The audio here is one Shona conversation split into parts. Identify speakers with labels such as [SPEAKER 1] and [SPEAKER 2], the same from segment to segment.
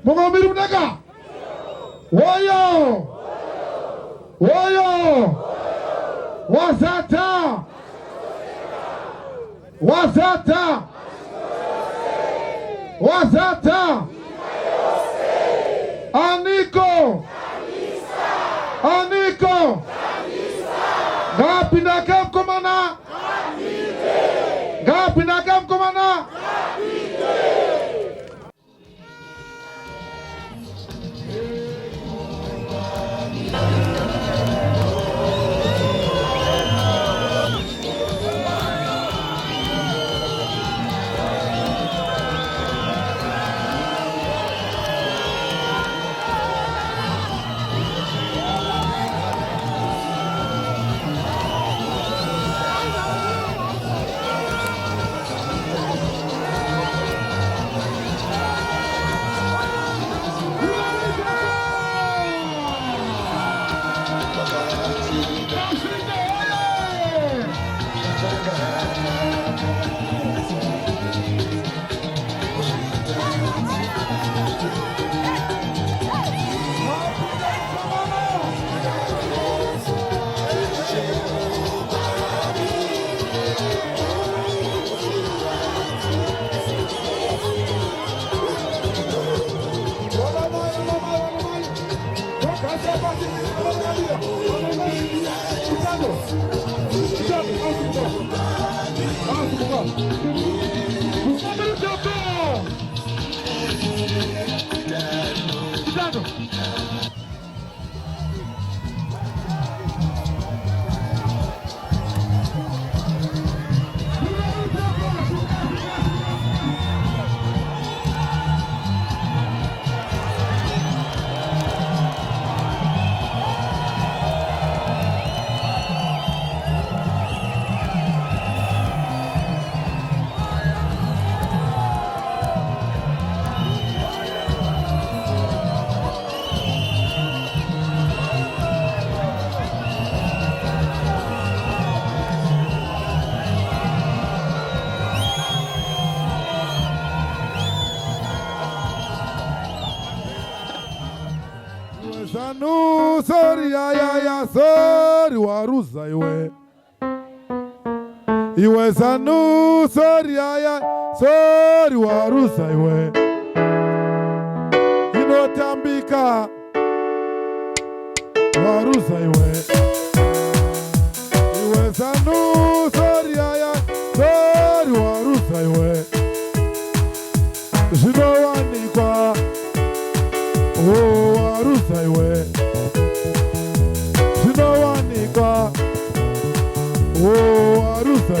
[SPEAKER 1] Mungomiri mudaka. Woyo. Woyo. Wazata. Wazata. Wazata. Aniko. Aniko. Ngapi ndaka mkomana? Ngapi ndaka mkomana? Sanu sorry ya sorry waruza iwe sanu sorry ya sorry waruza inotambika waruza iwe sanu sorry ya sorry waruza zinowanikwa waruza zinowanikwa waruza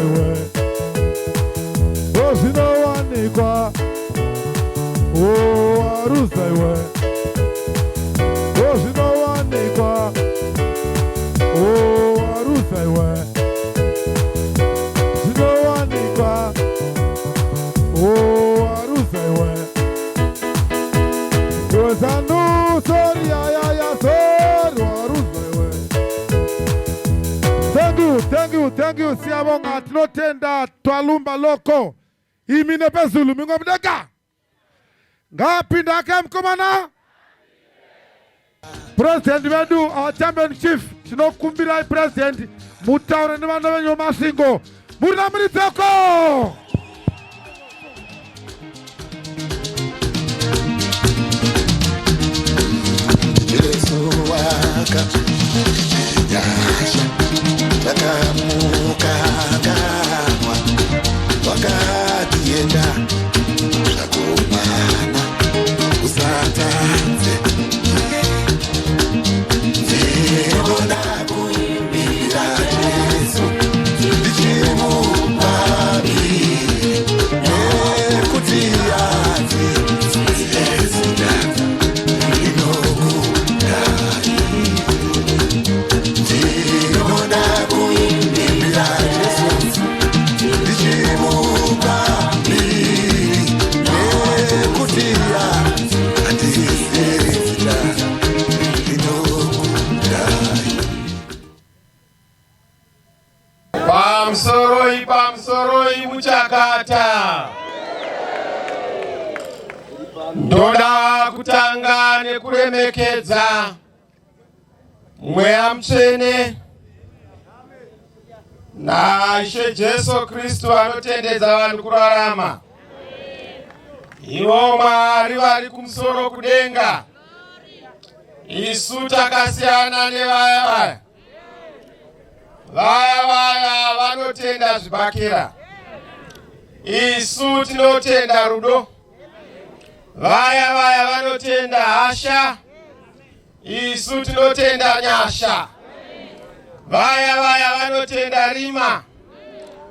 [SPEAKER 1] zinowanikwa waruza zinowanikwa waruza zinowanikwa waruza Sanu sorry ya sorry waruza Thank you siyabonga tinotenda twalumba loko imine pezulu mingomdeka ngapi ndaka mkomana President wedu our champion chief tinokumbira president mutaure nivana venyu masingo murina mriteko
[SPEAKER 2] waka yasha wakamuka kanwa wakatienda zvakomana usatanze ndinoda kumbira Jesu ndichimupavi nekuti yati Chamisa
[SPEAKER 3] Ndoda kutanga nekuremekedza Mweya Mutsvene naIshe Jesu Kristu anotendedza vanhu kurarama. Ivo Mwari vari kumusoro kudenga. Isu takasiyana nevaya vaya vanotenda zvibakera. Isu tinotenda rudo. Vaya vanotenda hasha. Isu tinotenda nyasha. Vaya vanotenda rima.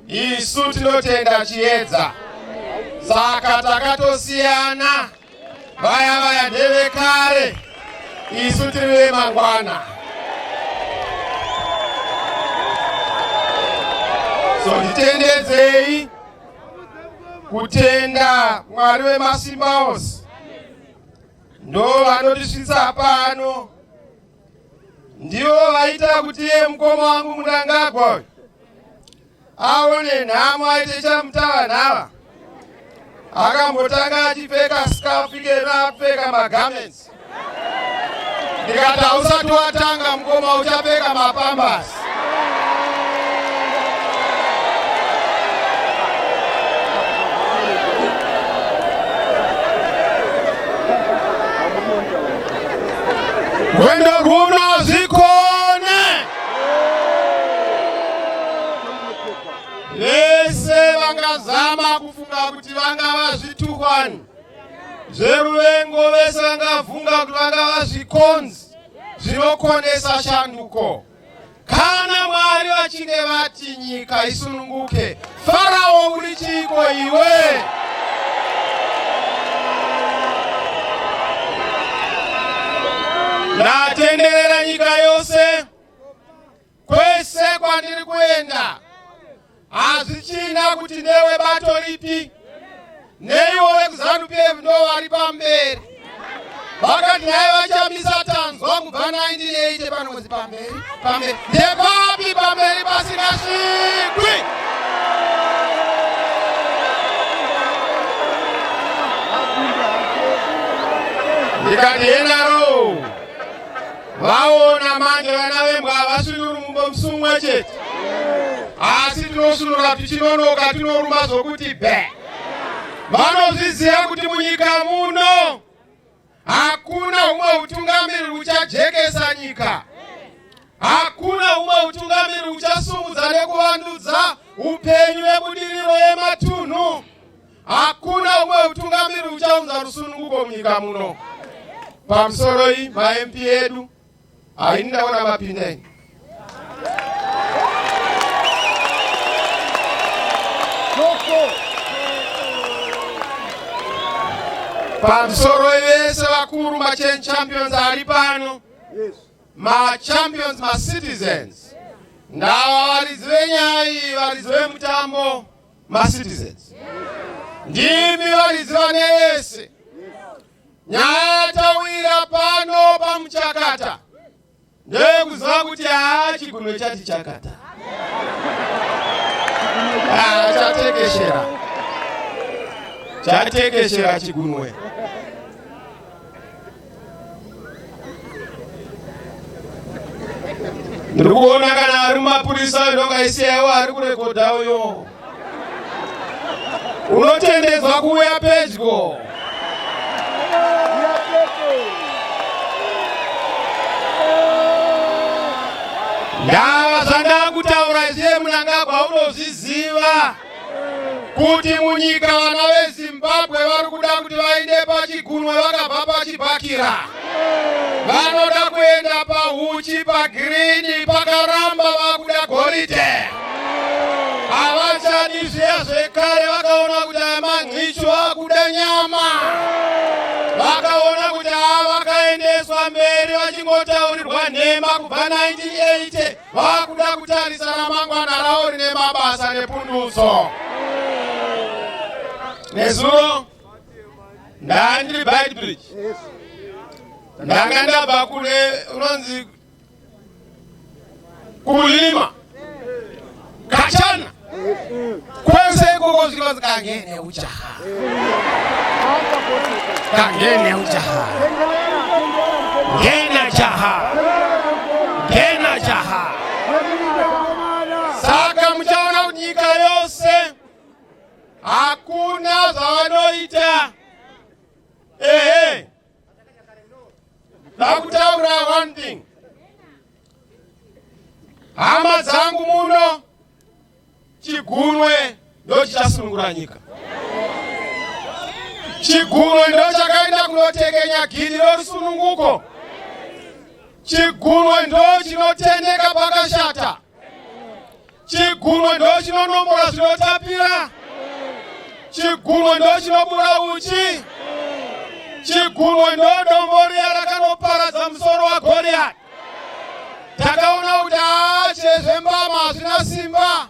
[SPEAKER 3] Isu tinotenda chiedza. Saka takatosiyana. Vaya ndevekare. Isu tiri vemangwana. So nditendedzei kutenda Mwari wemasimba ose. Ndo vanotisvitsa pano. Ndivo vaita kuti mukoma wangu Mnangagwa aone nhamo aite chamutava nhava. Akambotanga achipfeka scarf ikena apfeka magarments. Ndikati usati watanga mukoma uchapfeka mapambas. Wendo runo zikone. Vese vangazama kufunga kuti vangava zvitukwani zveruvengo, vese vangafunga kuti vangava zvikonzi zvinokonesa shanduko. Kana Mwari vachinge vati nyika isununguke, Farao uri chiko iwe? Ndatenderera nyika yose kwese kwandiri kuenda. Hazvichina kuti newe bato ripi, neivo vekuZANU-PF ndo vari pamberi. Vakati naye vachamisa tanzwa kubva 1980 panonzi pamberi. Ndepapi pamberi pasina svikwi? Ndikati enaro vaona manje vana vembwa vasunuru mumwe chete. Asi tinosunura tichinonoka, tinorumba zvokuti be. Vanozviziva kuti munyika muno hakuna umwe utungamiri uchajekesa nyika. Hakuna umwe utungamiri uchasumudza nekuvandudza upenyu nebudiriro yematunhu. Hakuna umwe utungamiri uchaunza rusununguko munyika muno. Pamusoro iyi ma-MP edu haindaona mapindeni. Pamusoro vese vakuru ma-change champions ari pano. Ma-champions, ma-citizens. Ndava varidzi venyai, varidzi vemutambo, ma-citizens. Ndimi varidzi vane vese. Nyaya tawira pano paMuchakata ndekuziva kuti chigunwe chati chakata. Chatekeshera chigunwe. Ndikuona kana ari mapurisa ndongaisiyawo ari kurekodha uyo. Unotendedzwa kuuya pedyo. Ndava zvandakutaura iye Mnangagwa unozviziva kuti munyika vana veZimbabwe vari kuda kuti vaende pachigunwe vakabva pachibhakira. Vanoda kuenda pahuchi, pagirini, pakaramba vakuda goridhe. Havachadi zviya zvekare, vakaona kuti man'icho vakuda nyama. Vakaona kuti vakaendeswa mberi vachingotaurirwa nhema kubva 1980. Vakuda kutarisa ramangwana ravo rine mabasa nepundutso. Nezuro ndandiri Bridge. Ndanga ndabva kune unonzi kulima Kachana. Kwese ikoko zvikanzi kangene uchaha. Kangene ujaha. Gena jaha. Gena jaha. Saka mchaona nyika yose hakuna zawanoita. Nakutaura one thing. Hama zangu muno chigunwe ndo chichasunungura nyika. Chigunwe ndo chakaenda kunotekenya giri rorusununguko. Chigunwe ndo chinotendeka pakashata. Chigunwe ndo chinonombora zvinotapira. Chigunwe ndo chinobura uchi. Chigunwe ndo dombori rakanoparadza musoro wa Goliath. Takaona kuti chezvembama hazvina simba.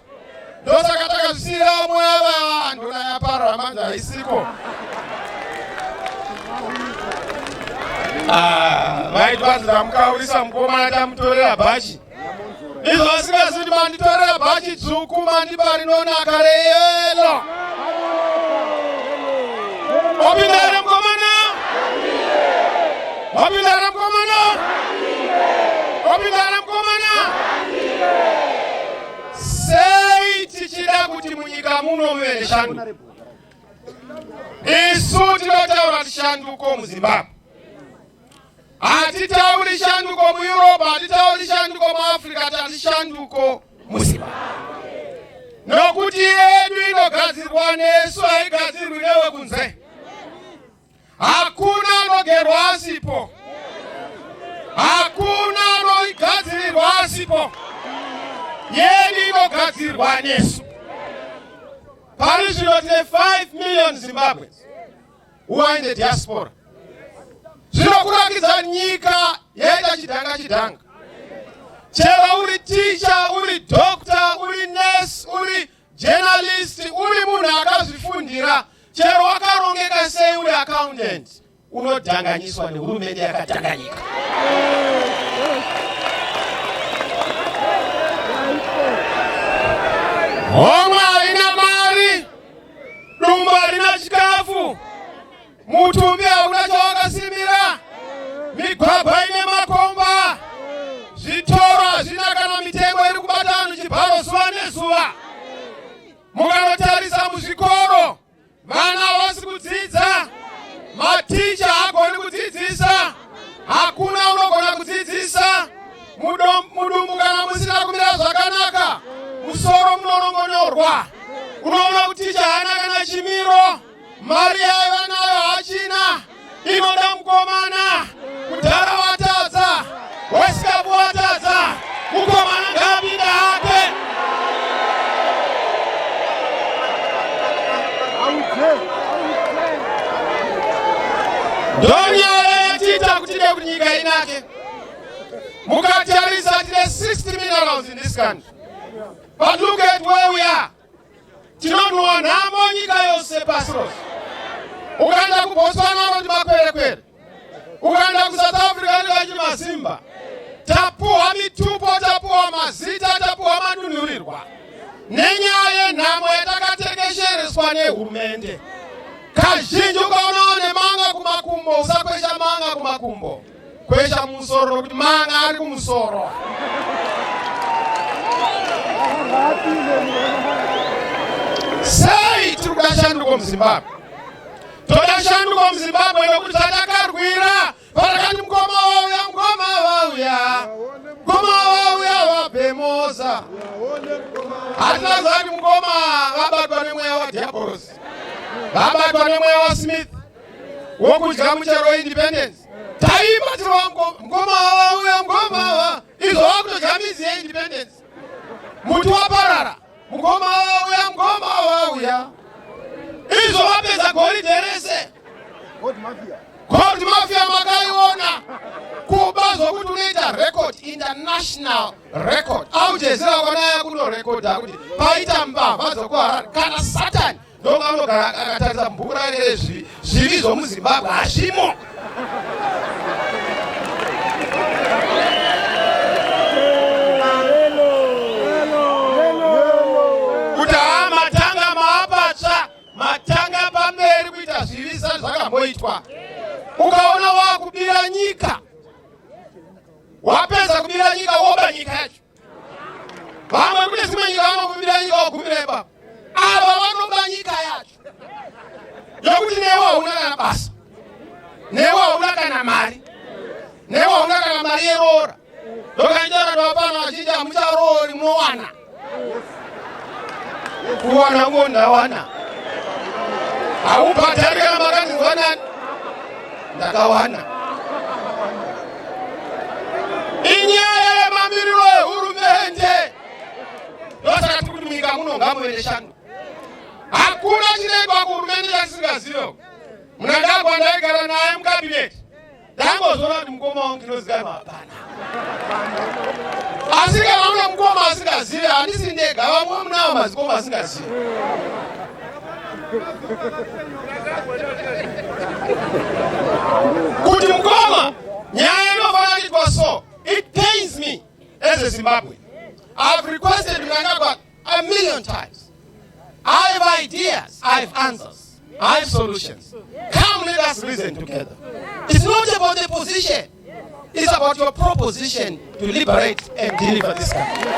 [SPEAKER 3] Ndosaka takazvisiyira vamwe ava ndona yaparara manza haisiko. Vaiti vazira mukaurisa mukomana tamutorera bhachi. Izvo vasingazivi kuti manditorera bhachi dzvuku mandipa rinonaka reyelo. Wapindara mukomana? Wapindara mukomana? Wapindara mukomana? Sei tichida kuti munyika muno muve neshanduko. Isu tinotaura tishanduko muZimbabwe. Hatitauri shanduko muEurope, hatitauri shanduko muAfrica, tatishanduko muZimbabwe. Nokuti yedu inogadzirwa nesu haigadzirwi newe kunze. Hakuna anogerwa asipo. Hakuna anogadzirirwa asipo. Yedu inogadzirwa nesu. Pari zvino tine 5 million Zimbabweans who are in the diaspora. Zvinokurakidza nyika yaita chidhanga. Chero uri teacher, uri doctor, uri nurse, uri journalist, uri munhu akazvifundira, chero wakarongeka sei uri accountant, unodhanganyiswa nehurumende yakadhanganyika. Homa haina mari, dumba harina chikafu, mutumbi hauna chawakasimira, migwagwa ine makomba, zvitoro hazvina kana mitengo iri kubata vanhu chibharo zuva nezuva. Mukanotarisa muzvikoro, vana havasi kudzidza, maticha haagoni kudzidzisa, hakuna unogona kudzidzisa, mudumbu kana musina kumira zvakanaka, musoro munorongonyorwa. Unoona kuti ticha haana kana chimiro, mari yaiva nayo hachina, inoda mukomana, kudhara watadza, wesikapu watadza, mukomana ngapinda hake. Ndonyaya yatiita kuti tide kuti nyika inake. Mukatarisa tine 60 minerals in this country. But look at where we are. Tinonwa nhamo nyika yose pasi rose. Ukaenda kuBotswana vanoti makwere. Ukaenda kuSouth Africa vanoti mazimba. Tapuwa mitupo, tapuwa mazita, tapuwa madunhurirwa. Nenyaya yenhamo yatakatekeshereswa nehurumende. Kazhinji ukaona nemanga kumakumbo, usakwesha manga kumakumbo. Kwesha musoro nokuti manga ari kumusoro. Sei tiri kuda shanduko muZimbabwe. Toda shanduko muZimbabwe nokuti tatakarwira patakati mukoma wauya wabhemoza. Hatina zati mukoma vabatwa nemweya waDiabolos, vabatwa nemweya waSmith wokudya muchero weindependence. Taimba tirova mukoma wauya izvo vakutodya midzi yeindependence. Muti waparara, mukoma wauya izvo vapedza goridhe rese. Gold mafia makaiona kuba zvokuti unoita record, international record. Au Jazeera kwanaya kunorekodha kuti paita mbavha dzokuharare kana Satani ndonga unogara akatarisa mubhuku rake rezvivi zvomuZimbabwe hazvimo. Kuti matanga maapatsva, matanga pamberi kuita zvivi zvikamboitwa. Ukaona wakubira nyika, wapedza kubira nyika woba nyika yacho. Vamwe kune dzimwe nyika vanokubira nyika wogumira ipapo. Ava vanoba nyika yacho yokuti newe hauna kana basa, newe hauna kana mari, newe hauna kana mari yerora. Ndokanjara ndopano vazhinji hamucharori, munowana. Kuwana ngo ndawana. Haubhadhari kana makanzwa nani? Ndakawana. Inyaya yemamiriro ehurumende. Ndosaka tiri kuti munyika muno ngamuende shando. Hakuna chirengwa kuhurumende chasingazivo. Munangagwa ndaigara naye mukabineti. Ndangozona kuti mukoma wangu ndinozikanwa hapana. Asi kana una mukoma asingazivi, handisi ndega, vamwe munavo mazikoma asingazivi. Kuti mukoma nyaya inofana kuitwa so. It pains me as a Zimbabwean. I've requested Mnangagwa a million times. I have ideas, I have answers, I have solutions. Come, let us reason together. It's not about the position. It's about your proposition to liberate and deliver this country.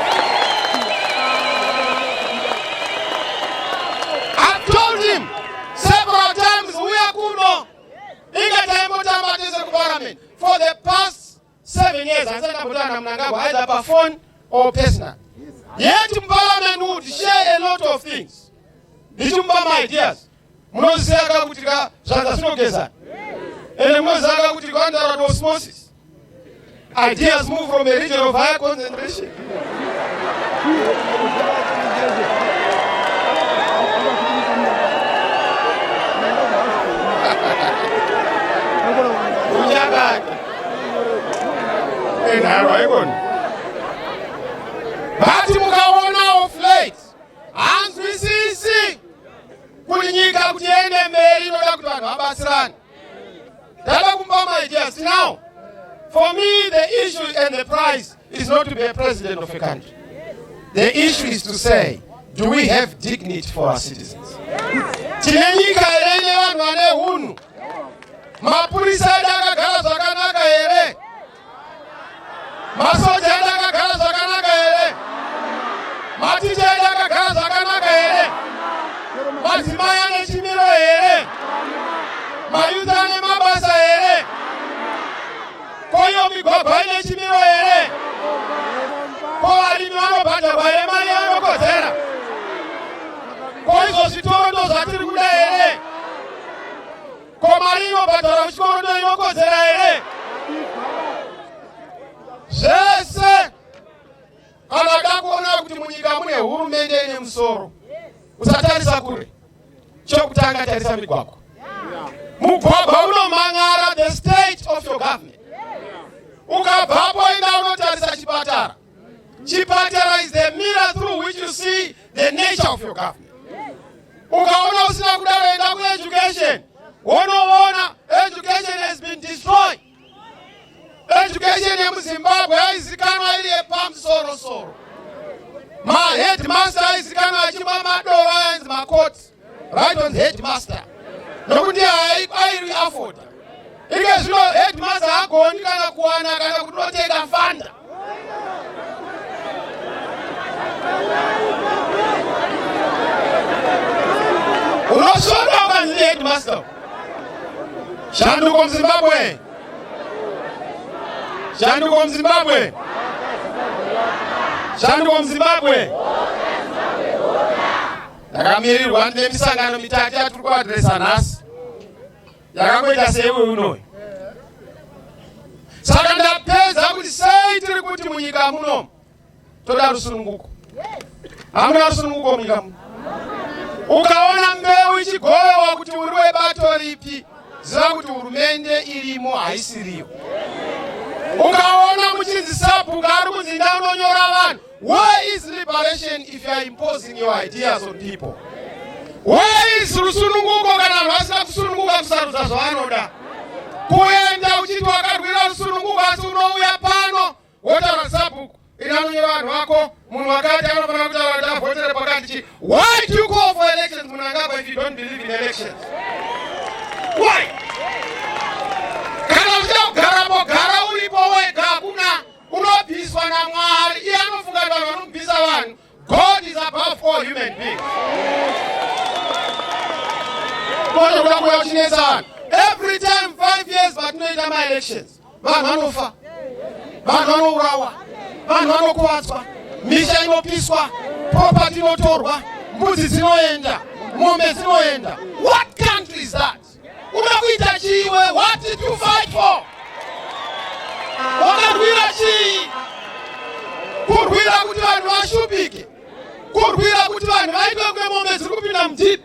[SPEAKER 3] I've told him several times, we are kuno. Parliament for the past 7 years, either by phone or personal. Yet Parliament would share a lot of things. Did you buy my ideas? Munoziaga kutika zvatasvinogeza. And munoziaga kuti under osmosis. Ideas move from a region of higher concentration. Bati mukaona of late hanzwisisi kuti nyika kuti ende mberi inoda kuti vanhu vabatsirane. Ndada kumba my ideas. Now, for me, the issue and the prize is not to be a president of a country. The issue is to say, do we have dignity for our citizens? Tine nyika ine vanhu vane hunhu. Mapurisa edu akagara zvakanaka here? Masoja edu akagara zvakanaka here? Maticha edu akagara zvakanaka here? Madzimai ane chimiro here? Mayuth ane mabasa here? Koyo migwagwa ine chimiro here? Ko varimi vanobhadharwa here mari yavanokodzera? Ko izvo zvitoro ndozvatiri kuda here? Ko mari inobhadharwa kuchikoro ndoinokodzera here? Zvese kana da kuona kuti munyika mune hurumende ine musoro, usatarisa kure. Chokutanga tarisa migwagwa. Mugwagwa unomangara the state of your government. Ukabvapo ina unotarisa chipatara. Chipatara is the mirror through which you see the nature of your government. Ukaona usina kudaro enda ku education. Wonoona education has been destroyed. Education in Zimbabwe haizikanwa iri yepamusoro-soro. My headmaster haizikanwa achimwa madoro ayanzi makoti. Right on the headmaster. Nokuti hairi afford. Ike zvino headmaster hagoni kana kuwana kana kutoteka fanda. Unoshoda ukanzi headmaster. Shanduko Mzimbabwe. Shanduko Mzimbabwe. Shanduko Mzimbabwe. Ndakamirirwa nemisangano mitatu yatiri kuadresa nhasi. Yakangoita sewe unoyi. Saka ndapedza kuti sei tiri kuti munyika muno toda rusununguko. Hamuna rusununguko munyika muno. Ukaona mbeu ichigovewa kuti uri webato ripi, ziva kuti hurumende irimo haisiriyo. Ukaona muchizisapuka ari kuzinda unonyora vanhu. Where is liberation if you are imposing your ideas on people? Where is rusununguko kana vanhu vasina kusununguka kusarudza zvavanoda? Kuenda uchiti wakarwira rusununguko asi unouya pano wotaura sabhuku ina unonyora vanhu vako, munhu wakati anofanira kuti avhotere pakati chi. Why do you call for elections, Mnangagwa, if you don't believe in elections? Why? Kana uchida kugarapo gara uripo wega kuna unobviswa naMwari. Iye anofunga kuti vanhu vanobvisa vanhu. God is above all human beings. Every time 5 years but no my elections. Vanhu vanofa. Vanhu vanourawa. Vanhu vanokuwadzwa. Misha inopiswa. Property inotorwa. Mbudzi dzinoenda. Mombe dzinoenda. What country is that? Unakuita chiwe. What did you fight for? Wakarwira chii? Kurwira kuti vanhu vashupike. Kurwira kuti vanhu vaitwe kunge mombe dziri kupinda mudhipi.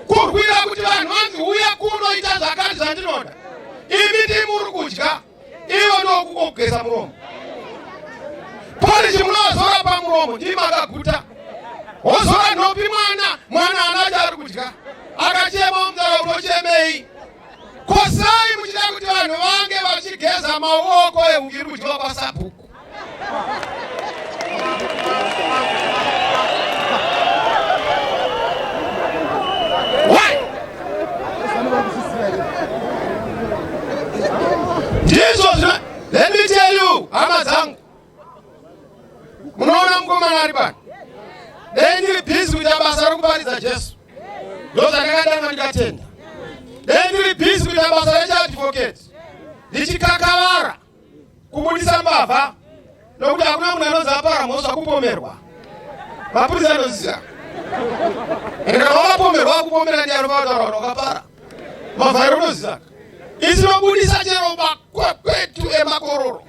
[SPEAKER 3] Kurwira kuti vanhu vanzi uya kunoita zvakati zvandinoda. Imi ndimi muri kudya. Ivo ndokugeza muromo. Porridge munozora pamuromo ndimi akaguta. Wozora nhopi mwana anati ari kudya. Akachema mumzara unochemei. Kosai muchida kuti vanhu vange vachigeza maoko ehungiri kudyiwa pasabhuku. Why? Let me tell you, Amazang. Munaona mkomana ari pano. Ndiri busy kuita basa rokuparidza Jesu. Ndozvakakadana ndikatenda. Ndiri busy kuita basa rechiadvocate. Ndichikakavara kubudisa mbavha. Nokuti hakuna munhu anoziva paramhosva kupomerwa. Mapurisa anoziva. Kana wakapomerwa kupomera ndiani pautaura kuti wakapara. Mavhairo unoziva. Isinobudisa chero makwetu emakororo.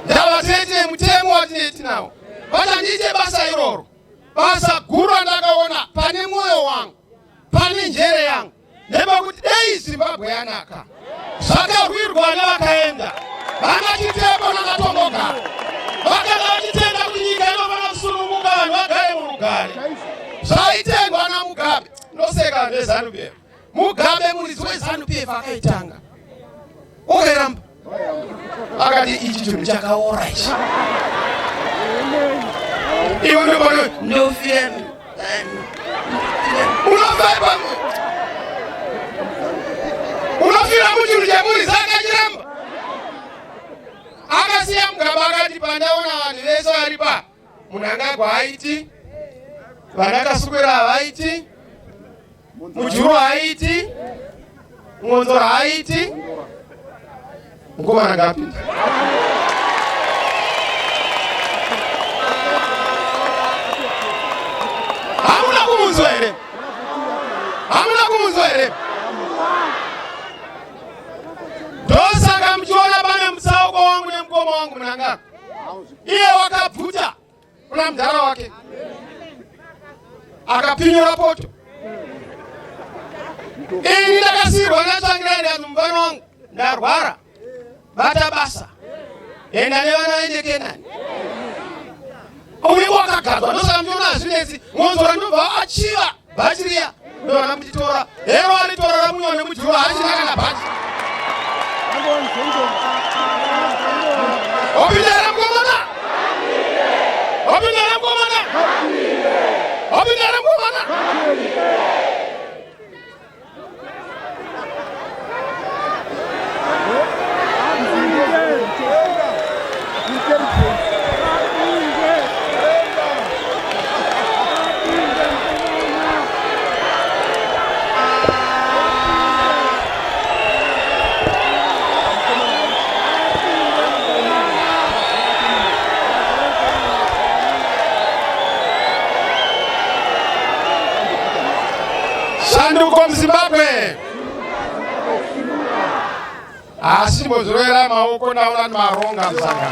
[SPEAKER 3] Ndavatete mutemo watineti nawo. Vatandiite basa iroro. Basa guru ndakaona pane mwoyo wangu. Pane njere yangu. Nepakuti dei Zimbabwe yanaka. Zvakarwirwa nevakaenda. Vana chitepo nakatomboga. Vakanga vachitenda kuti nyika inofana kusununguka vanhu vagare murugare. Zvaitengwa naMugabe. Ndoseka neZANU-PF. Mugabe muridzi weZANU-PF akaitanga. Okeramba. Akati ichi chinhu chakaora ichi. Iwe ndobona no fear. Unofaipa. Unofira muchinhu chemuri zakachiramba. Akasiya Mugabe akati pandaona vanhu vese vari pa. Munangagwa haiti. Vanakaswera havaiti. Mujuru haiti. Ngonzora haiti. Mukomana ngapinda. Hamuna kumunzwa here. Hamuna kumunzwa here. Ndosaka muchiona pane mutsauko wangu nemukoma wangu munangaka. Iye wakabvuta kuna mudhara wake. Akapinyura poto. Ini ndakasirwa natsvangira ndikati mufana wangu ndarwara. Bata basa. Enda nevana vaende Kenani. Uye wakagadzwa ndosaka muchiona zvinezi. Ngonzora ndobva achiva bhachi riya. Ndovana muchitora. Hero aritora ramunywa nemujuru hachina kana bhachi. Obinera mkomana. Obinera mkomana. Obinera mkomana. Shanduko Zimbabwe. Asi muzorera maoko naona maronga msanga.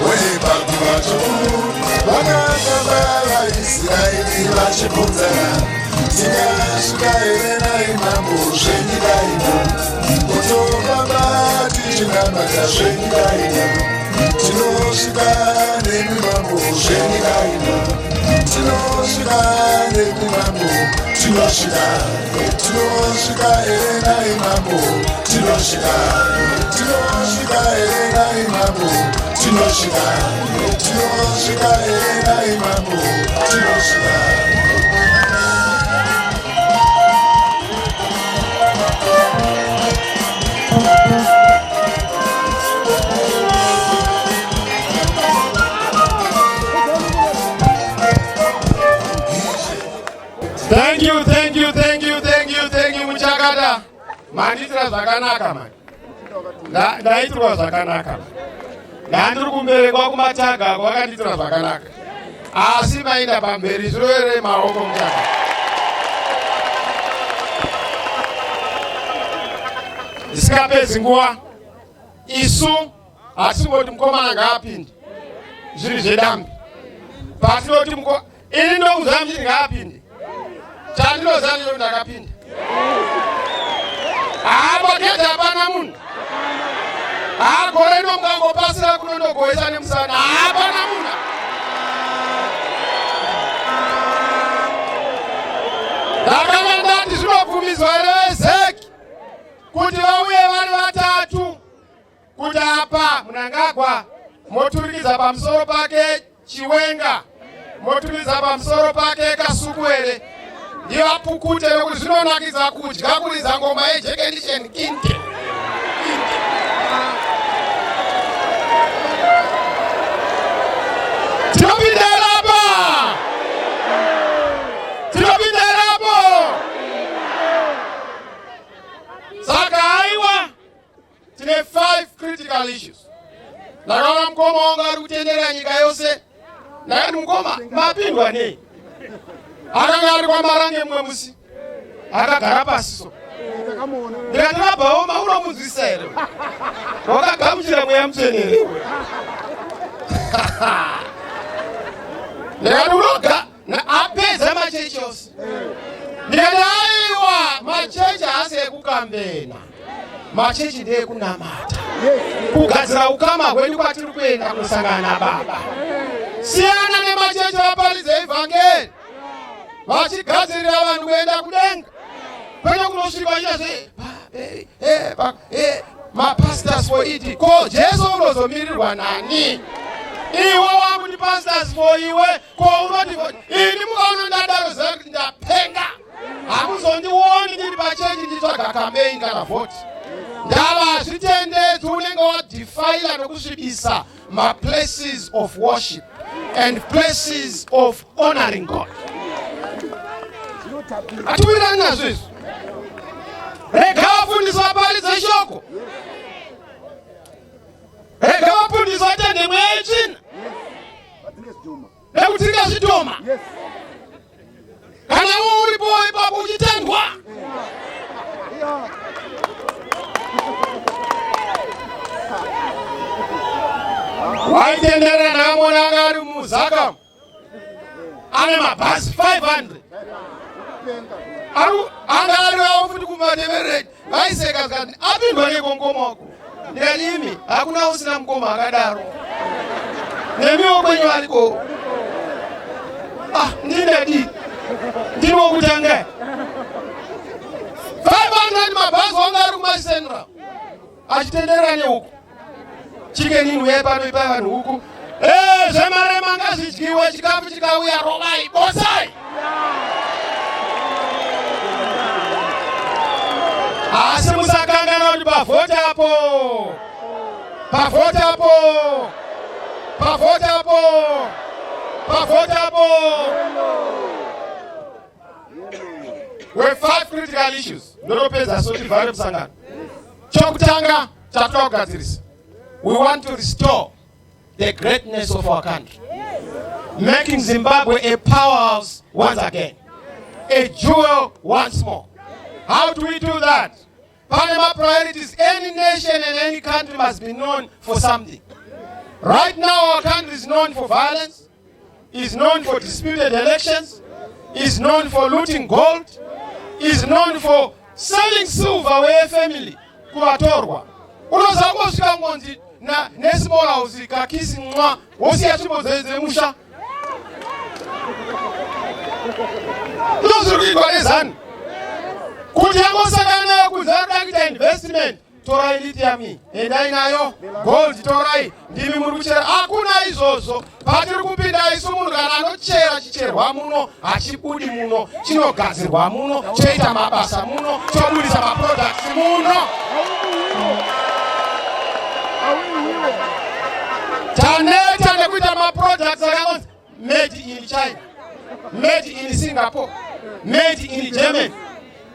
[SPEAKER 2] Wewe babu wacho vakakabala Israeli vachibvunzana tikasvika here naimambo zvenyika ino kutofamba tichinamata zvenyika ino tinosvika nemimambo zvenyika ino tinosvika nemimambo tinosvika here naimambo tinosvika here naimambo tinosvika here naimambo tinosvika.
[SPEAKER 3] Thank you, Muchakata. Manditira zvakanaka man. Ndaitirwa zvakanaka. Ndandiri kumberekwa kumataga kwakanditira zvakanaka. Asi maenda pamberi zviroere maoko Muchakata. Ndisikapedzi nguva. Isu hatingoti mukomana ngaapinde. Zviri zvedambi. Patinoti mukomana ini ndokuziva kuti ngaapinde. Chandinoziva ndiro ndakapinda. Paketi hapana munhu. Gore ndomukangopasira kunondogoisa nemusana. Hapana munhu. Ndakanga ndati zvinobvumidzwa here zeki kuti vauye vari vatatu kuti apa Mnangagwa moturikidza pamusoro pake chiwenga, moturikidza pamusoro pake kasukwere. Ndivapukute nokuti zvinonakidza kudya kuridza ngoma yejekendisheni kinte. Tinopindira apa. Saka haiwa tine 5 critical issues. Ndakaona mukoma wanga ari kutendera nyika yose. Ndakati mukoma mapindwa nei? Akanga ari kwamarange mumwe musi. Akagara pasi so. Ndikati Bhaoma unomunzwisa here? Wakagamuchira mweya muchenere. Ndikati unoga apedza machechi ose. Ndikati aiwa machechi haasi ekukambena. Machechi ndeekunamata. Kugadzira ukama hwedu kwatiri kuenda kusangana nababa. Siyana nemachechi vaparidza evhangeri. Vachigadzirira vanhu kuenda kudenga. Kwete kunosvika vachiita mapastors for it. Ko Jesu unozomirirwa nani? Iwe wakuti pastors for iwe. Ko unoti ini mukaona ndadaro zera kuti ndapenga. Hamuzondioni ndiri pachechi nditsvaga campaign kana vote. Ndava zvitendedzi unenge wadefaila nokusvibisa places of worship and places of honoring God. Atiwirirani nazvo izvi. Rega vafundisi vaparidze shoko. Rega vafundisi vatende mweya yetsvina. Nekuti tingazvidhoma. Kana uripo ipapo uchitendwa. Waitendera namona anga ari muzaka. Ane mabhazi 500. Anga ari wawo futi kumatemereri. Vaiseka zikati apindwa nekongoma wako. Ndikati imi hakuna usina mukoma akadaro. Nemiwo kwenyu ariko. Ndinedi. Ndinokutanga. 500 mabhazi wanga ari kumasendra. Achitendera neuku. Chicken uye pano ipa vanhu huku. Zvemare manga zvidyiwe chikafu chikauya rovai bosai. Asi musakangana kuti pavhoti apo. Pavhoti apo. Pavhoti apo. Pavhoti apo. We have 5 critical issues. Ndopedza so tivhare musangano. Chokutanga tatoda kugadzirisa. We want to restore the greatness of our country, making Zimbabwe a powerhouse once again, a jewel once more. How do we do that? Panama priorities. Any nation and any country must be known for something. Right now, our country is known for violence, is known for disputed elections, is known for looting gold, is known for selling silver where family kuvatorwa. Unozangosvika ngonzi na nesmall house kakisi mwa wosi yachimbo zeze musha. Ndozuri kuitwa nezanu kuti yangosangana kuzara kuita investment. Torai lithium endai nayo, gold torai, ndimi muri kuchera. Hakuna izvozvo. Patiri kupinda isu munhu kana anochera chicherwa muno, hachibudi muno, chinogadzirwa muno, choita mabasa muno, chobudisa maproducts muno. Taneta nekuita maproducts akanzi made in China, made in Singapore, made in Germany.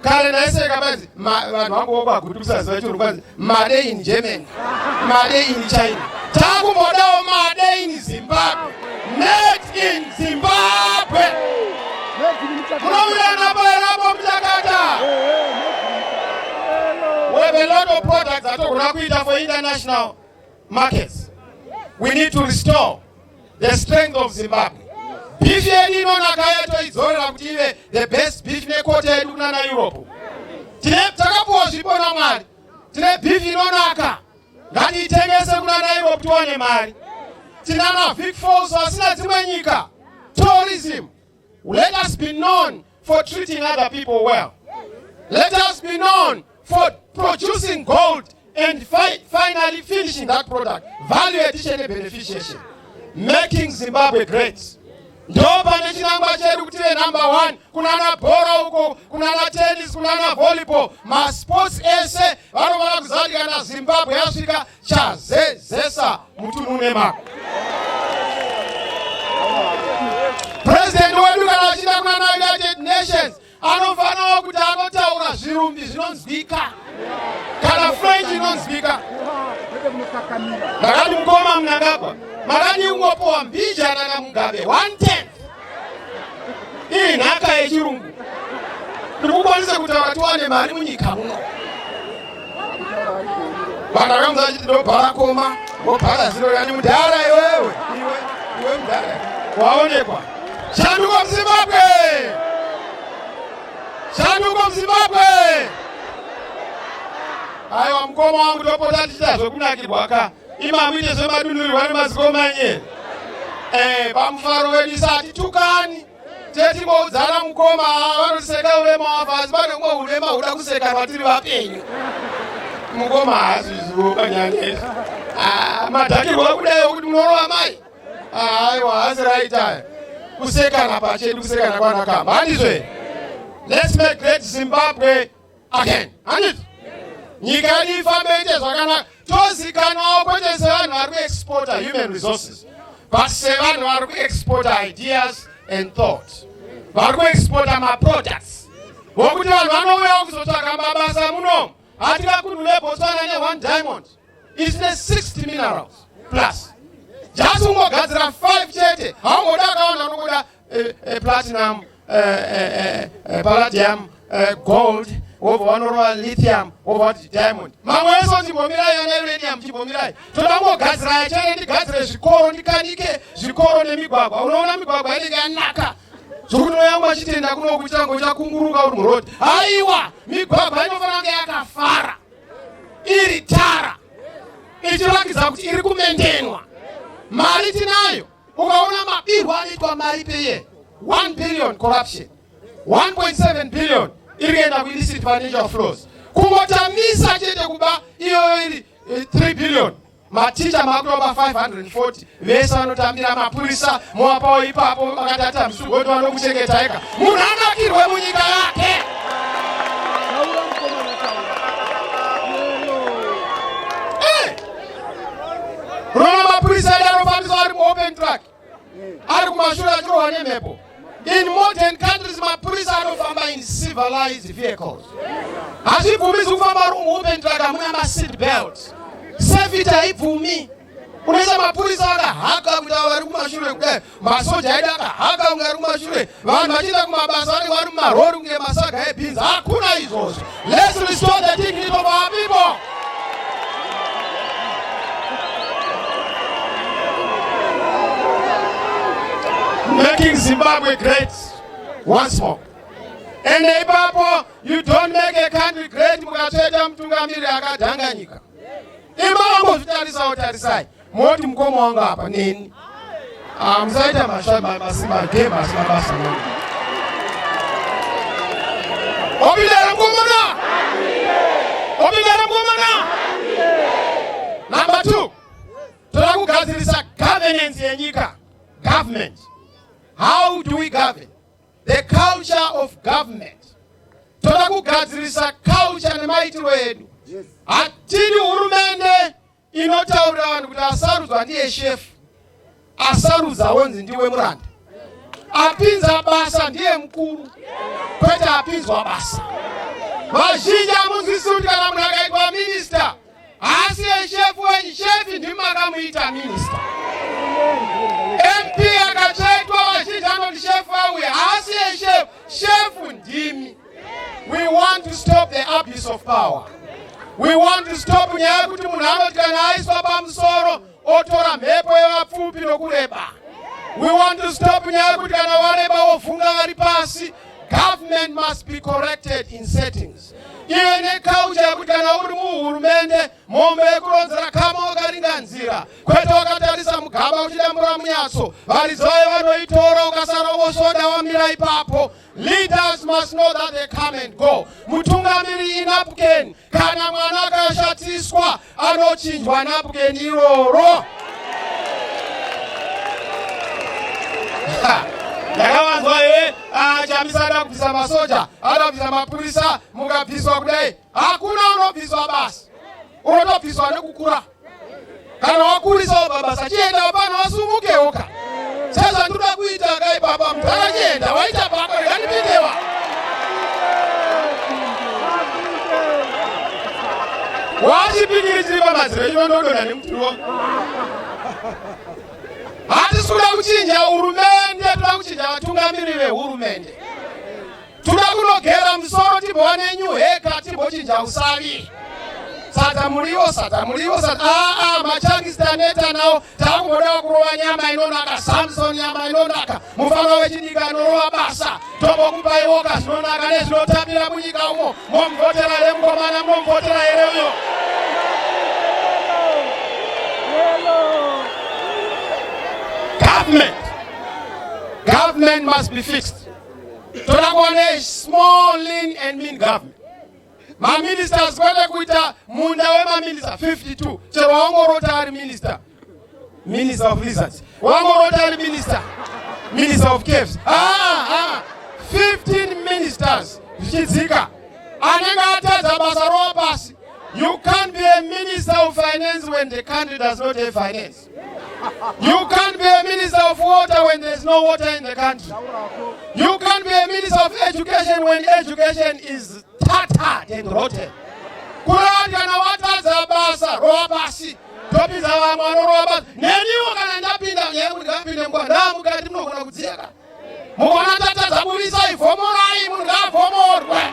[SPEAKER 3] Kare naise kabazi vanhu vangu vakutusa zvacho kwanzi made in Germany, made in China. Takumbodawo made in Zimbabwe, made in Zimbabwe. Munomira napo Muchakata. We have a lot of products that are kuita for international markets. We need to restore the strength of Zimbabwe. Beef yedu inonaka yetu izorera kuti ive the best beef nekota yedu kunana Europe. Takapuwa zvipo naMwari. Tine beef inonaka. Ngatiitengese kunana Europe tiwane mari. Tinana Big Falls vasina dzimwe nyika. Tourism. Let us be known for treating other people well. Let us be known for producing gold and finally finishing that product. Value addition and beneficiation. Making Zimbabwe great. Ndopa nechinangwa chedu kuti number 1, kunana bhora uko, kunana tennis, kunana volleyball, ma sports ese vanofana kuzati kana Zimbabwe yasvika chazezesa mutunhu nemako. President wedu kana achida kunana United Nations anofanawo kuti anotaura zvirumbi zvinonzwika kana French inonzwika. Makati mukoma Mnangagwa, makati ungopowa Mbijana na Mugabe 1/10. Iyi nhaka yechirungu. Tiri kukwanisa kutaura tiwane mari munyika muno. Vanhu vakamudza vachiti ndobhara koma, wobhara ziro yani mudhara iwewe. Iwe mudhara. Waonekwa. Shanduko Zimbabwe! Shanduko Zimbabwe! Aiwa mukoma wangu topota tichita zvokunakirwa ka. Imamuite zvemadunhurirwa nemazikoma nye. Pamufaro wedu isati tukani. Teti ngoudzana mukoma vanoseka urema wafa asi pane umwe urema huda kuseka vatiri vapenyu. Mukoma hazvizvo panyanyezi. Madhakirwa kudai kuti munorova mai. Aiwa hasi raita. Kusekana pachedu kusekana kwanakamba. Handizve? Let's make Great Zimbabwe again. Handizve? Nyika yedu ifambe ite zvakanaka. Tozikanwawo kwete sevanhu vari kuexporta human resources, but sevanhu vari kuexporta ideas and thoughts. Vari kuexporta maproducts. Vokuti vanhu vanouyawo kuzotsvaka mabasa muno. Hatikakunhule Botswana ne1 diamond. Isine 60 minerals plus. Just ungogadzira 5 chete. Haungoda akaona unokuda platinum, palladium, gold, over vanorova lithium, over diamond. Mamwe eso ndimbomirai yana uranium ndimbomirai. Toda kungogadzira chete ndigadzire zvikoro ndikanike zvikoro nemigwagwa. Unoona migwagwa inenge yanaka. Zokuti yangu achitenda kuno kuchango chakunguruka uri murodi. Aiwa, migwagwa inofanira kunge yakafara. Iri tara. Ichirakidza kuti iri kumendenwa. Mari tinayo. Ukaona mabirwa anoitwa mari peye. 1 billion corruption. 1.7 billion iri kuenda kuillicit financial flows. Kungotamisa chete kuba iyo iri 3 billion. Maticha makuroba 540. Vese vanotambira mapurisa moapawo ipapo makatata msugoti vanokuchengeta eka. Munhu anakirwe munyika yake. Rona mapurisa edu anofambiswa ari muopen track. Ari kumashure achirohwa nemhepo. In modern countries, mapurisa anofamba in civilized vehicles. Hazvibvumisi kufamba ari muopen track amuna maseat belts. Safety haibvumi. Unoisa mapurisa akahaka kuti vari kumashure kudai. Masoja edu akahaka kunge ari kumashure. Vanhu vachienda kumabasa vari mumarori kunge masaga ebhinzi. Hakuna izvozvo. Let's restore the dignity of our people. Making Zimbabwe great once more. And ipapo, you don't make a country great mukatoita mutungamiri akadhanganyika. Imambo zvitarisawo tarisai. Moti mukoma wangu apa neni. Musaita mabasa. Number 2, toda kugadzirisa governance yenyika. Government. How do we govern? The culture of government. Toda kugadzirisa culture nemaitiro edu. Atiri hurumende inotaurira vanhu kuti asarudzwa ndiye chef, asarudza wonzi ndiwe muranda, apinza basa ndiye mkuru, kwete apinzwa basa. Vazhinji amunzwisi kuti kana munhu akaitwa minista asiye chef wenyu, chef ndimi makamuita minista. MP akachaitwa vazhinji anoti chef auye asiye chef, chef ndimi. We want to stop the abuse of power. We want to stop nyaya kuti munhu anoti kana aiswa pamusoro otora mhepo yevapfupi nokureba. We want to stop nyaya kuti kana wareba wovhunga vari pasi. Government must be corrected in settings. Iwe neculture yekuti kana uri muhurumende mombe yekuronzera kama wakaringa nzira, kwete wakatarisa mugaba uchidambura munyatso, varidzi vaye vanoitora ukasara wosoda wamira ipapo. Leaders must know that they come and go. Mutungamiri inapukeni, kana mwana akashatiswa anochinjwa napukeni iroro. Ndakavanzwa Chamisa ada kubvisa masoja, ada kubvisa mapurisa, mukabviswa kudai. Hakuna unobviswa basi. Unotobviswa nekukura. Kana wakurisa basa chienda pano wasumuke oka. Sasa ndoda kuita kai baba mtara chienda waita baba rekanipindewa. Wachipingiri chiri pamadziro chinondodona nemuturo. Hatisuda kuchinja hurumende, toda kuchinja vatungamiri vehurumende. Toda kunogera musoro tibva nenyu heka timbochinja usavi. Sata muriwo. Machangisi taneta nawo takuboda kurova nyama inonaka, Samson nyama inonaka, mufana wechinyika inorova basa. Tombokupa iwoka zvinonaka nezvinotambira munyika umo. Momvotera lemukomana, momvotera here uyo. Government must be fixed. Toda kuone small, lean and mean government. My ministers kwele kuita munda wema minister 52. Chero wango rotary minister. Minister of Lizards. Wango rotary minister. Minister of Caves. 15 ministers. Zika. Anenga ataza basaro basi. You can't be a minister of finance when the country does not have finance. You can't be a minister of water when there's no water in the country. You can't be a minister of education when education is tattered and rotten. Kurati na wataza basa roa basi. Topiza wa mwana roa basi. Neniwo kana ndapinda ngapinde mbwa na mukati mnogona kudzieka. Mukona tataza bulisa ifomorai munga fomorwe.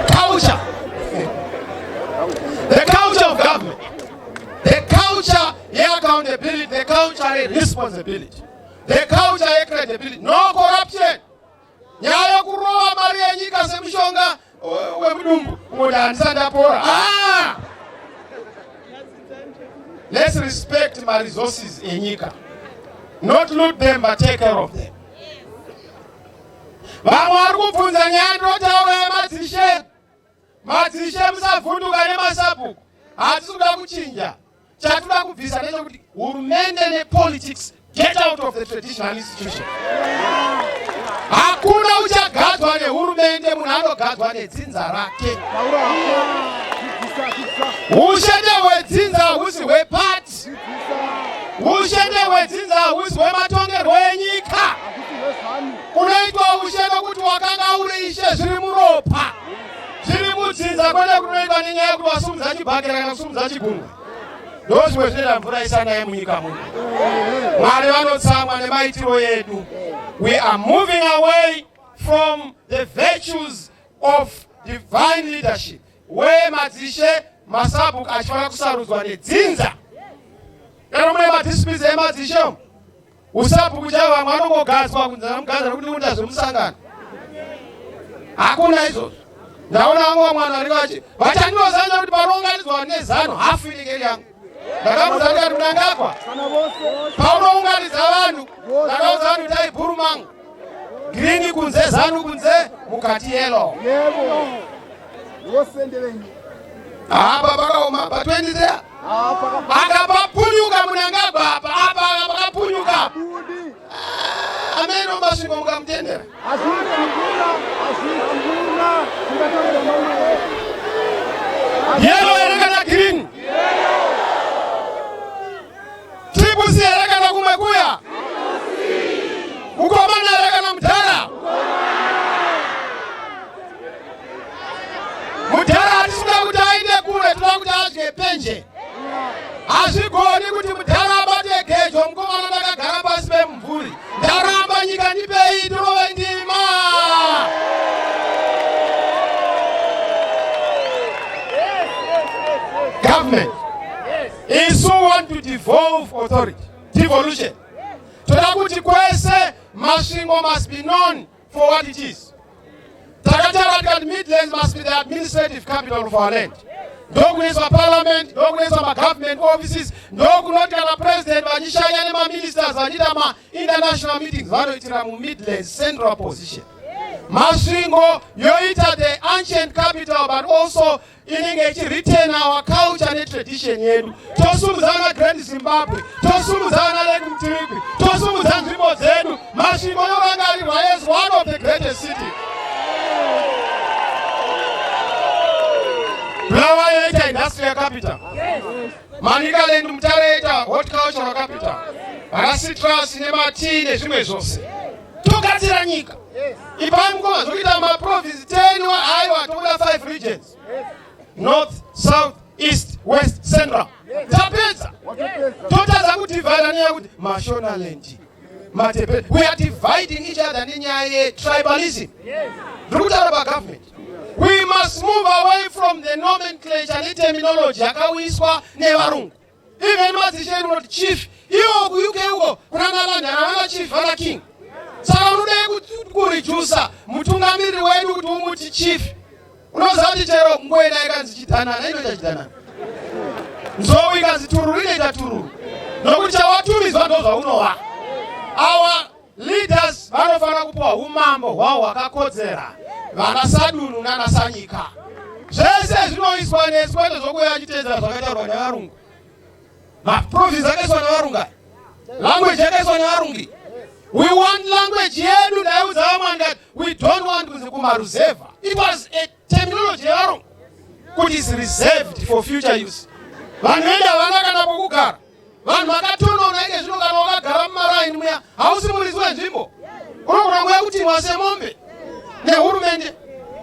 [SPEAKER 3] Culture. The culture of government. The culture accountability, the culture responsibility. The culture credibility. No corruption. Nyaya kuroa mari yenyika semushonga wemudumbu. Mudansanda pora. Let's respect my resources yenyika. Not loot them but take care of them. Vamwari kupfunza nyandro tawe madzishe. Madzishe musavhunduka nemasapuku. Hatisuda kuchinja. Chatuda kubvisa nechekuti hurumende nepolitics get out of the traditional institution. Hakuna uchagadzwa nehurumende, munhu anogadzwa nedzinza rake. Ushende hwedzinza husi hwepati. Ushende hwedzinza husi hwematongerwo enyika. Kunoitwa ushende kuti wakanga uri ishe zviri muropa. Zviri mudzinza kwene kunoitwa nenyaya yekuti wasumudza chibhakera kana kusumudza chigungwa. Ndozvimwe zvinoita mvura isanaye munyika muno. Mwari vanotsamwa nemaitiro edu. We are moving away from the virtues of divine leadership. Where madzishe masabuku achifana kusarudzwa nedzinza. Kana mune madisputes emadzishe usabuku chavo vamwe vanongogadzwa kunzana mugadzira kuti unda zvemusangano. Hakuna izvozvo. Ndaona vamwe mwana vari vachi vachandinozanya kuti panounganidzwa nezano hafu inenge iri yangu. Ndakamuzanira Mnangagwa. Paunounganidza vanhu. Ndakauza vanhu kuti Burumang. Green kunze, Zanu kunze, mukati yellow. Apa pakaoma pa 20 there. Akapapunyuka Mnangagwa apa akapapunyuka. Ameno masvingo mukamutendera. Yellow ere kana green? Triple C ere kana kumekuya? Mukomana ere kana mudhara? Mudhara hatisina kuti aende kure, tinoda kuti adye penje. Hazvigoni kuti mudhara abate gejo, mukomana ndakagara pasi pemumvuri. Ndaramba nyika ndipei tirove ndima. Government is who want to devolve authority. Devolution. Toda kuti kwese masvingo must be known for what it is. Takatarat Midlands must be the administrative capital of our land. Ndokuneswa parliament, ndokuneswa government offices, ndokunoti kana president vachishanya nema ministers vachita ma international meetings vanoitira mu Midlands central position. Masvingo yoita the ancient capital but also inenge ichiretain our culture and tradition yedu. Tosumudzana Great Zimbabwe, tosumudzana Lake Mtirigwi, tosumudzana nzvimbo dzedu. Masvingo yorangarirwa as one of the greatest cities. Blawa yoita industrial capital. Manicaland Mutare yoita horticultural capital. Citrus nematini nezvimwe zvose. Togadzira nyika. Ipamukoma zokuita maprovince 10 aiwa tokuda 5 regions. North, South, East, West, Central. Tapedza. Totadza kudivide nenyaya kuti Mashonaland. Matepe. We are dividing each other nenyaya tribalism. Ndikutaura pagovernment. We must move away from the nomenclature and terminology yakawiswa nevarungu. Even mazisheni unoti chief, iyo ku UK uko kunana vana chief vana king. Saka unode kurijusa mutungamiriri wedu kuti umuti chief. Unoziva kuti chero ngoenda ikanzi chitanana inoita chitanana. Nzou ikanzi tururu inoita tururu. Nokuti chawatumidzwa ndozvaunova. Our leaders vanofana kupiwa umambo hwavo hwakakodzera. Vana Sadunu nana Sanyika. Zvese zvinoiswa neswete zvokuya achitedzera zvakataurwa nevarungu. Maprovince akaiswa nevarungu. Language yakaiswa nevarungu. We want language yedu ndaiudza vamwe that we don't want kunzi kumaruzeva. It was a terminology yevarungu. Kuti is reserved for future use. Vanhu venda vana kana pokugara. Vanhu vakatonona ike zvino kana wakagara mumaraini muya hausi muridzi wenzvimbo. Unogona kuya kuti wasemombe. Nehurumende.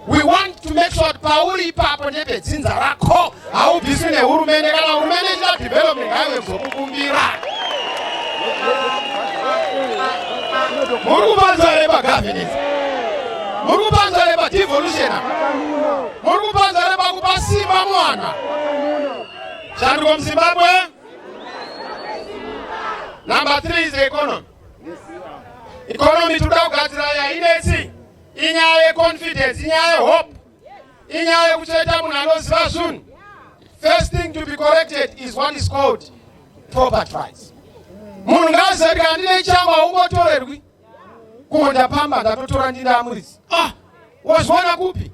[SPEAKER 3] We want to make sure that pauri ipapo nepedzinza rako haubviswi nehurumende kana hurumende ichida development highway zokukumbira. Muri kupanzwa here pagovernance. Muri kupanzwa here padevolution. Muri kupanzwa here pakupa simba mwana. Shanduko muZimbabwe. Number 3 is the economy. Economy toda kugadzira yainetsi. Inyaya yeconfidence, inyaya yehope, inyaya yekucheta munhu anoziva zvinhu. First thing to be corrected is what is called property rights. Munhu ngaazive kuti kana ndine changu haungotorerwi. Kundapamba ndatotora ndine amuridzi. Wazviona kupi?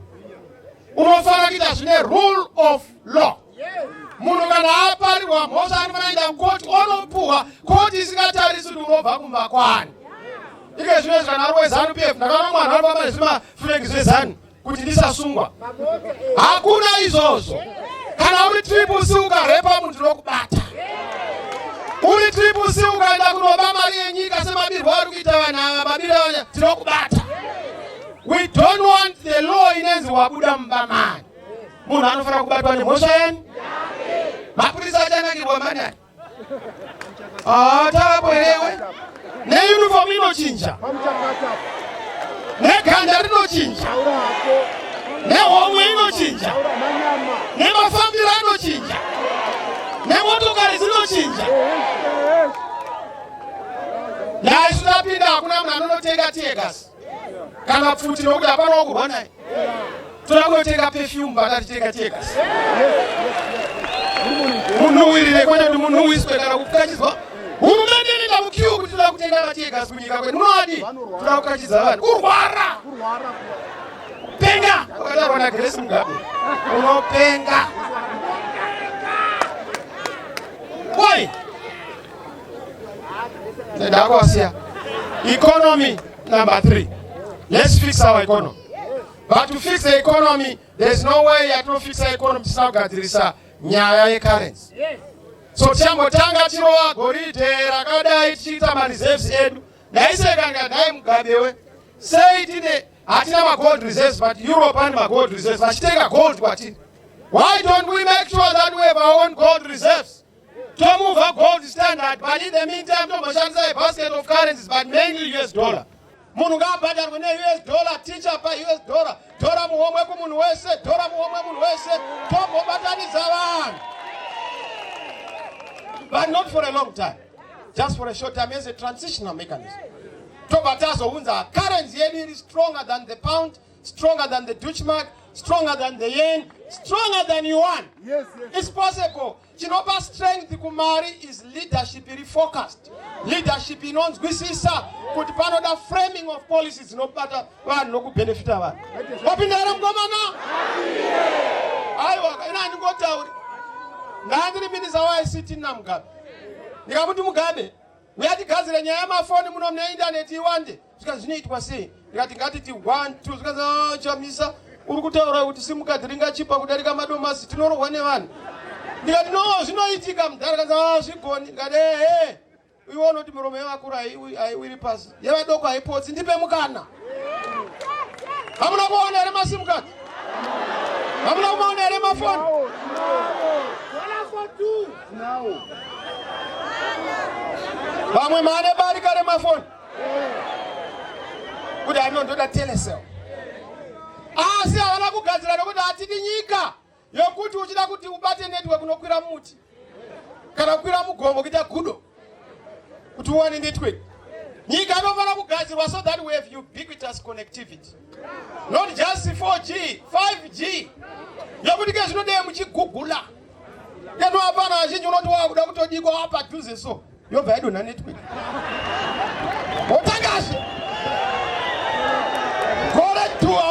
[SPEAKER 3] Unofana kuita zvine rule of law. Munhu kana aparirwa mhosva anofanira kuenda kukoti onopuwa koti isingatarisi kuti unobva kumba kwani. Ike zvino kana ari weZanu PF ndakaona mwana aripamba nezvima flags zveZanu kuti ndisasungwa. Hakuna izvozvo. Kana uri triple C ukarepa muntu unokubata. Uri triple C ukaenda kunoba mari yenyika semabirwo ari kuita vanhu ava mabirwo tinokubata. We don't want the law inenzi wabuda mubamani. Munhu anofanira kubatwa nemhosva yeni. Mapurisa achanangirwa mani. Tavapo herewe. Neuniform inochinja. Neganda rinochinja. Nehomwe inochinja. Nemafambiro anochinja. Nemotokari dzinochinja. Dai zvitapinda hakuna munhu anonotenga tegas. Kana pfuti nokuti hapana wokurwa naye. Toda kunotenga perfume bata titenga tegas. munhu wirire kwete kuti munhu uiswe kana kukachizwa. Hurumende inoenda mukiu kuti toda kutenga matiegas kunyika kwedu. Munowadi toda kukachidza vanhu. Kurwara. Penga. Wakataurwa naGrace Mugabe. Unopenga. Why? Economy number 3. Let's fix our economy. But to fix the economy, there's no way you can fix the economy. It's not going to be nyaya currency. So chambotanga chirowa goridhe rakadai tichiita mareserves edu. Ndaiseka dai Mugabewe. Say tine hatina ma-gold reserves, but Europe and ma-gold reserves. Vachitenga gold kwatiri. Why don't we make sure that we have our own gold reserves? To move a gold standard, but in the meantime, to moshandisa a basket of currencies, but mainly US dollar. Munhu ngabhadharwe kune US dollar, teacher pa US dollar, tora muhomwe kumunhu wese, tora muhomwe munhu wese, tombobatanidza vanhu. But not for a long time, just for a short time as a transitional mechanism. Tobatazounza currency yedu is stronger than the pound, stronger than the Deutschmark, stronger than the yen, stronger than yuan. Yes. It's possible. Chinopa strength kumari is leadership refocused. Leadership inonzwisisa kuti panoda framing of policies inobata vanhu nokubhenefita vanhu. Wapindara mkomana? Aiwa, ina ndingotauri. Ngandiri minisa waICT naMugabe. Ndikamuti Mugabe, uyatigadzira nyaya yamafoni muno mune internet iwande. Zvika zvinoitwa sei? Ndikati ngatiti 1 2 zvikaza Chamisa uri kutaura kuti simukadhi ringachipa kudarika madomasi tinorohwa nevanhu. Ndikati no zvinoitika mudhara kaza zvigoni. Ndikati uiona kuti muromo yevakuru aiwiri pasi. Yevadoko haipotsi ndipe mukana. Hamuna kuona here masimukadhi? Hamuna kuona here mafoni? Vamwe mane barika remafoni. Kuti anondoda telecell. Asi havana kugadzira nokuti hatidi nyika yokuti uchida kuti ubate network unokwira muti kana kukwira mugombo kuita gudo kuti uwane network. Nyika inofana kugadzirwa so that we have ubiquitous connectivity, not just 4G, 5G yokuti ke zvinodei muchigugula keno hapana vazhinji unoti wakuda kutodikwa wapadhuze so yobva yadonha network wotangaze gore tuwa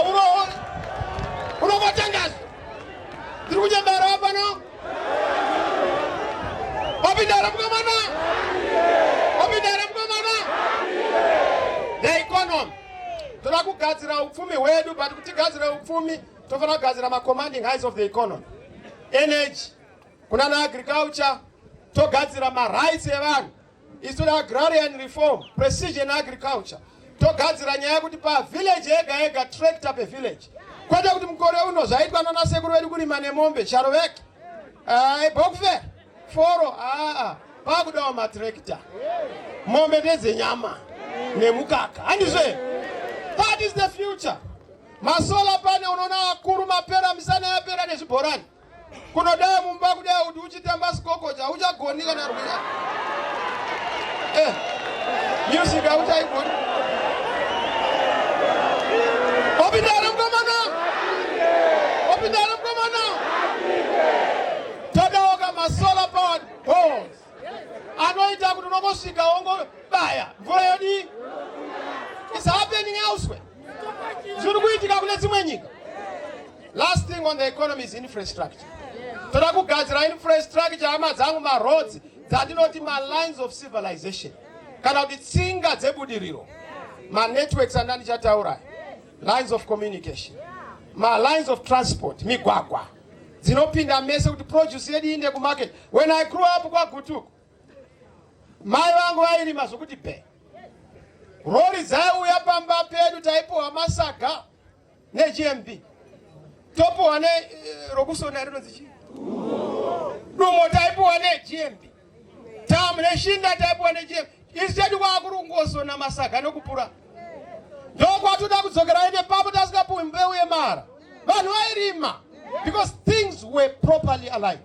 [SPEAKER 3] unovatangaza tiri kunyambara hapana wapindara mkamana the economy toda kugadzira upfumi hwedu, but kuti gadzira upfumi tofana kugadzira ma-commanding heights of the economy. Energy kunana agriculture togadzira ma-rights evanhu is toda agrarian reform, precision agriculture togadzira nyaya kuti pa village yega yega tractor pe village kwete kuti mukore uno zvaitwa nana sekuru vedu kurima nemombe charoveki bokve foro pakudawo matractor mombe ndedzenyama nemukaka handizve. That is the future. Masola pane unoona akuru mapera misana yapera nezvibhorani kunodai mumba kudai kuti uchitamba sikokoja hauchagoni kana rwira music hauchaigoni. Wapindara mkomana todaoka masolar powered balls anoita kuti unongosvika wongobaya mvura yodi. It's happening elsewhere. Zviri kuitika kune dzimwe nyika. Last thing on the economy is infrastructure. Toda kugadzira infrastructure hama dzangu ma-roads dzandinoti ma-lines of civilization kana kuti tsinga dzebudiriro, ma-networks andandichataura, lines of communication, ma-lines of transport, migwagwa dzinopinda mese kuti produce yedu inde kumarket. When I grew up kwaGutuku, mai vangu vairima zvokuti be rori dzaiuya pamba pedu taipuwa masaga neGMB, topuwa rokusona rinonzi chii dumo taipuwa neGMB, tamu neshinda taipuwa neGMB. Instead kwakurungosona masaga nokupura ndokwatoda kudzokera ine papo tasikapuwi mbeu yemara vanhu vairima because things were properly aligned.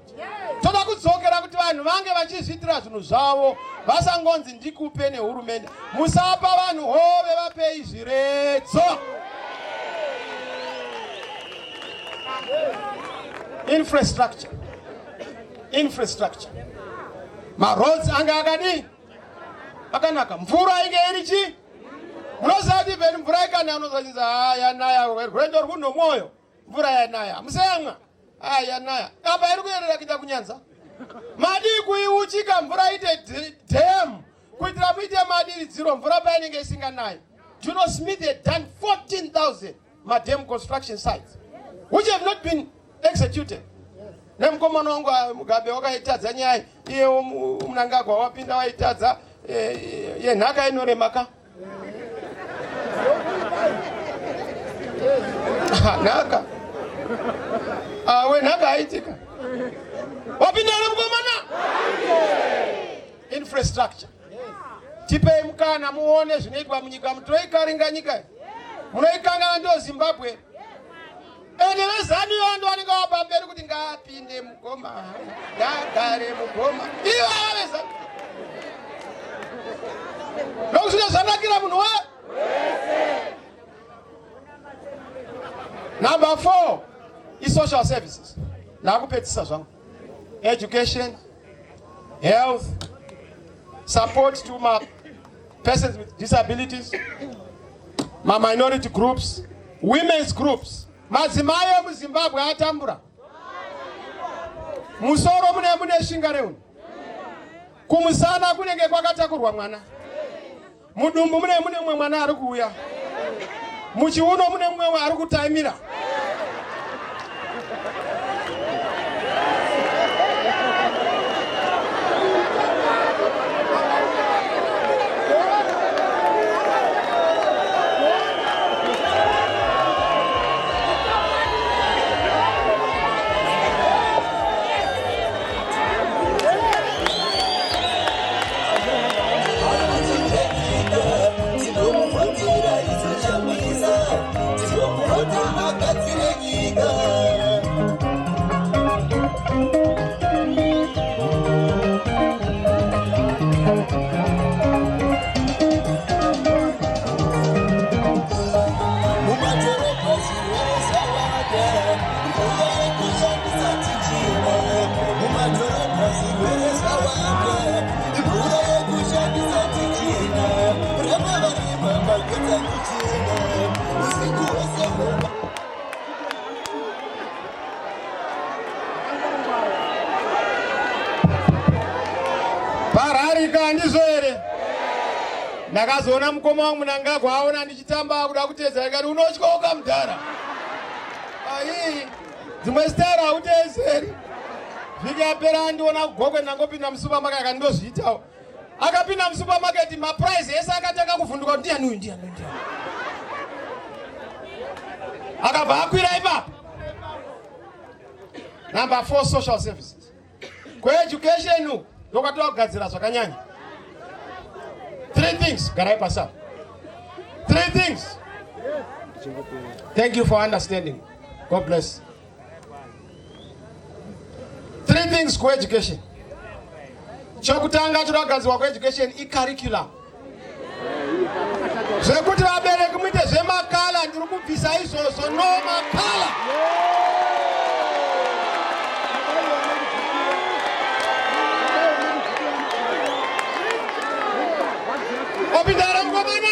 [SPEAKER 3] Toda kudzokera kuti vanhu vange vachizviitira zvinhu zvavo vasangonzi ndikupe nehurumende. Musapa vanhu hove vapei zviredzo. Infrastructure. infrastructure. Roads anga akadi akanaka, mvura inge irichi. Munosati veni mvura ikana unozatinza yanaya rwendo rwuno moyo mvura yanaya musemwa yanaya apa iri kuyerera kuita kunyanza madi kuiuchika mvura ite dam kuitira muite madiridziro mvura painenge isinganayi. Juno Smith had done 14,000 dam construction sites which have not been executed. Nemukomana wangu Mugabe wakaitadza nyaya iye Mnangagwa wapinda waitadza yenhaka inoremaka. Naka wenhaka haitika wapinda nemukomana infrastructure. Tipei mukana muone zvinoitwa munyika mutoikaringa nyika munoikangana ndio Zimbabwe. Ende vezanu yondo vanenge wapamberi kuti ngapinde mugoma ngagare mugoma ivo avezanu nokusvika zvanakira munhu we. Number 4 is social services. Nakupedzisa zvangu. Education, health, support to my persons with disabilities, my minority groups, women's groups. Madzimai muZimbabwe atambura. Musoro mune shinga reuni. Kumusana kunenge kwakatakurwa mwana. Mudumbu mune mumwe mwana ari kuuya. Muchiuno mune mumwe ari kutaimira. Pararika ndizo ere. Ndakazoona mukoma wangu Mnangagwa aona ndichitamba kuda kutedza ikati unotyoka mudhara. Dzimwe stara autedzeri. Vhiki yapera ndiona kugokwe ndangopinda musupermarket akandozviitawo. Akapinda musupermarket maprice ese akatanga kuvhunduka kuti ndiani. Akabva akwira ipapo. Number 4 social services. Education ndokatoa kugadzira zvakanyanya. 3 things. Garai pasa. 3 things. Thank you for understanding. God bless. 3 things for education. Chokutanga chiragadzirwa kwa education curriculum. Zvekuti vabereki muite zvemakala ndiri kubvisa izvozvo no makala. Opindara mkomana.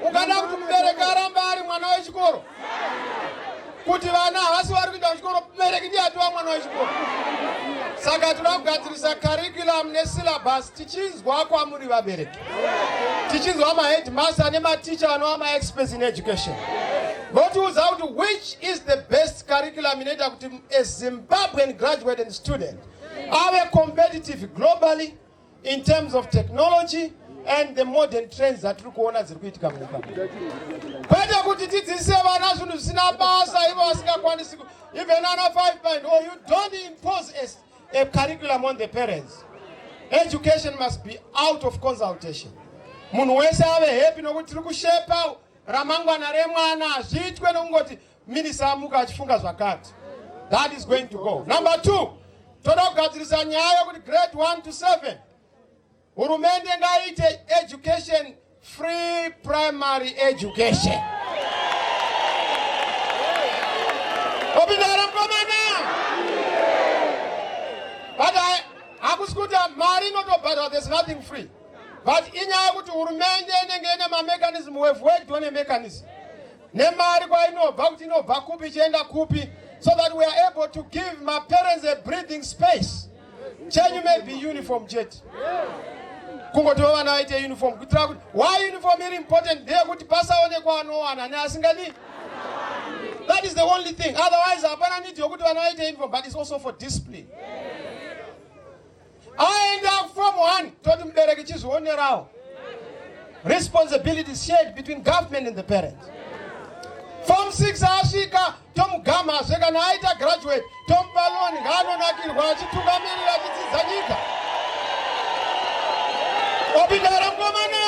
[SPEAKER 3] Ukada kuti mubereki aramba ari mwana wechikoro. Kuti vana havasi vari kuenda kuchikoro mubereki ndiye atiwa mwana wechikoro. Saka tinoda kugadzirisa curriculum nesyllabus tichinzwa kwamuri vabereki. Tichinzwa maheadmaster nematicha vanova maexperts in education. Votiudza kuti which is the best curriculum inoita kuti a Zimbabwean graduate and student are competitive globally in terms of technology and the modern trends that tiri kuona dziri kuitika munyika. Kwete kuti tidzidzise vana zvinhu zvisina basa ivo vasingakwanisi even ana 5.0 you don't impose a curriculum on the parents. Education must be out of consultation. Munhu wese ave happy nokuti tiri kushepa ramangwana remwana zviitwe nokungoti minisa amuka achifunga zvakati. That is going to go. Number 2, toda kugadzirisa nyaya kuti grade 1 to 7 hurumende ngaite education, free primary education. Wapindara mkomana. But akusikuta mari but there's nothing free. But inyaya kuti hurumende inenge ma mechanism we've worked on a mechanism. Nemari kwa inobva kuti inobva kupi chienda kupi, so that we are able to give my parents a breathing space. Change may be uniform jet. Kungotova vana vaite uniform. Why uniform is important? They kuti pasa one kwa anowana neasingadi. That is the only thing. Otherwise, hapana need yokuti vana vaite uniform, but it's also for discipline. I end up from one toti mubereki chizionerawo. Responsibility is shared between government and the parents. Form 6 asvika tomugama zvekana aita graduate tomupa loan ngaanonakirwa achitugamirira achidzidza nyika. Wapindara mkomana.